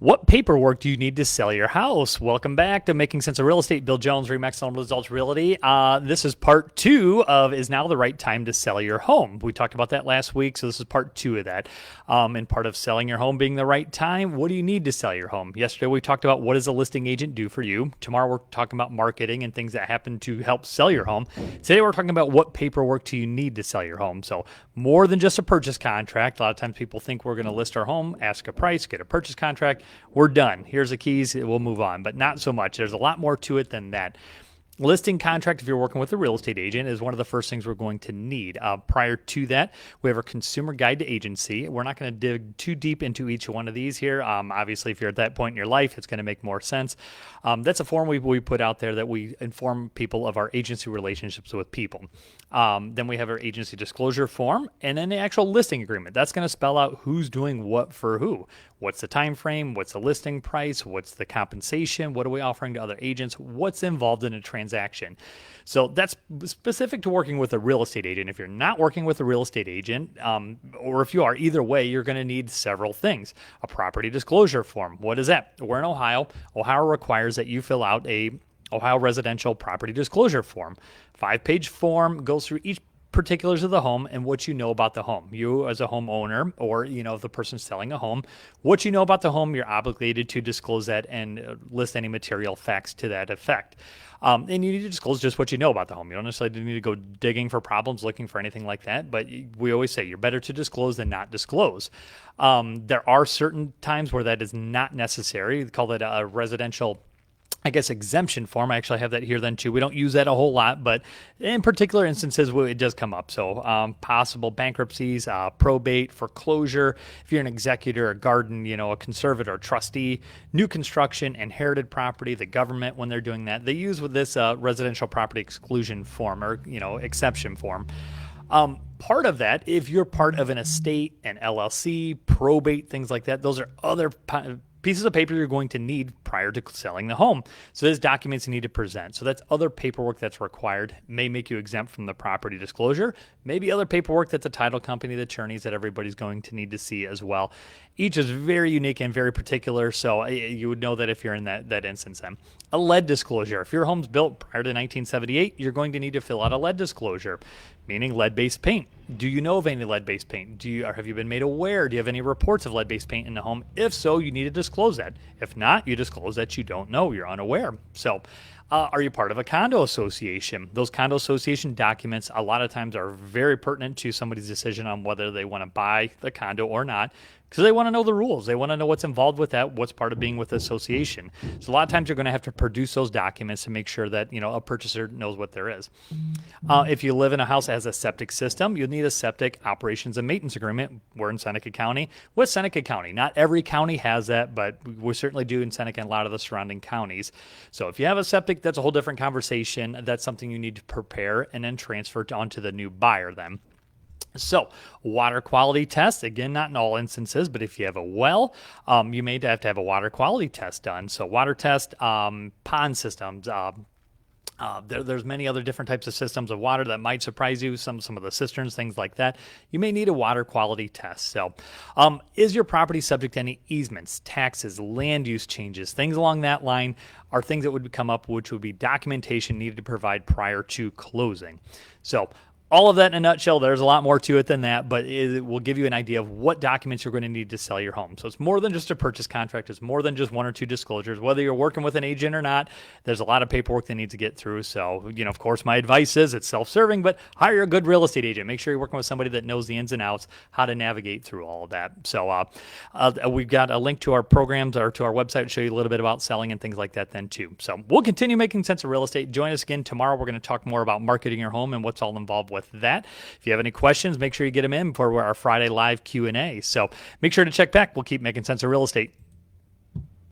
What paperwork do you need to sell your house? Welcome back to Making Sense of Real Estate. Bill Jones, Remax Results Realty. This is part two of Is Now the Right Time to Sell Your Home? We talked about that last week, so this is part two of that. And part of selling your home being the right time, what do you need to sell your home? Yesterday we talked about what does a listing agent do for you. Tomorrow we're talking about marketing and things that happen to help sell your home. Today we're talking about what paperwork do you need to sell your home. So more than just a purchase contract. A lot of times people think we're going to list our home, ask a price, get a purchase contract. We're done. Here's the keys. We'll move on, but not so much. There's a lot more to it than that. Listing contract, if you're working with a real estate agent, is one of the first things we're going to need. Prior to that, we have our consumer guide to agency. We're not going to dig too deep into each one of these here. Obviously, if you're at that point in your life, it's going to make more sense. That's a form we put out there that we inform people of our agency relationships with people. Then we have our agency disclosure form, and then the actual listing agreement. That's going to spell out who's doing what for who. What's the time frame? What's the listing price? What's the compensation? What are we offering to other agents? What's involved in a transaction? So that's specific to working with a real estate agent. If you're not working with a real estate agent, or if you are, either way, you're going to need several things. A property disclosure form. What is that? We're in Ohio. Ohio requires that you fill out a Ohio residential property disclosure form. 5-page form, goes through each particulars of the home and what you know about the home. You as a homeowner, or the person selling a home, what you know about the home, you're obligated to disclose that and list any material facts to that effect. And you need to disclose just what you know about the home. You don't necessarily need to go digging for problems, looking for anything like that. But we always say you're better to disclose than not disclose. There are certain times where that is not necessary. We call it a residential exemption form. I actually have that here then too. We don't use that a whole lot, but in particular instances, it does come up. So possible bankruptcies, probate, foreclosure, if you're an executor, a guardian, a conservator, trustee, new construction, inherited property, the government, when they're doing that, they use with this residential property exclusion form or, exception form. Part of that, if you're part of an estate, an LLC, probate, things like that, those are other pieces of paper you're going to need prior to selling the home. So there's documents you need to present. So that's other paperwork that's required. May make you exempt from the property disclosure. Maybe other paperwork that the title company, the attorneys, that everybody's going to need to see as well. Each is very unique and very particular. So you would know that if you're in that instance. Then a lead disclosure. If your home's built prior to 1978, you're going to need to fill out a lead disclosure, meaning lead-based paint. Do you know of any lead-based paint? Have you been made aware? Do you have any reports of lead-based paint in the home? If so, you need to disclose that. If not, you disclose that you don't know, you're unaware. So are you part of a condo association? Those condo association documents a lot of times are very pertinent to somebody's decision on whether they want to buy the condo or not, because they want to know the rules. They want to know what's involved with that, what's part of being with the association. So a lot of times you're going to have to produce those documents to make sure that a purchaser knows what there is. If you live in a house that has a septic system, you'll need a septic operations and maintenance agreement. We're in Seneca County. What's Seneca County? Not every county has that, but we certainly do in Seneca and a lot of the surrounding counties. So if you have a septic, that's a whole different conversation. That's something you need to prepare and then transfer onto the new buyer then. So water quality test, again, not in all instances, but if you have a well, you may have to have a water quality test done. So water test, pond systems, there's many other different types of systems of water that might surprise you, some of the cisterns, things like that. You may need a water quality test. So is your property subject to any easements, taxes, land use changes, things along that line are things that would come up, which would be documentation needed to provide prior to closing. So all of that in a nutshell. There's a lot more to it than that, but it will give you an idea of what documents you're going to need to sell your home. So it's more than just a purchase contract. It's more than just one or two disclosures. Whether you're working with an agent or not, there's a lot of paperwork that needs to get through. So, of course, my advice is it's self-serving, but hire a good real estate agent. Make sure you're working with somebody that knows the ins and outs, how to navigate through all of that. So we've got a link to our programs or to our website to show you a little bit about selling and things like that then too. So we'll continue making sense of real estate. Join us again tomorrow. We're going to talk more about marketing your home and what's all involved with that. If you have any questions, make sure you get them in for our Friday live Q&A. So make sure to check back. We'll keep making sense of real estate.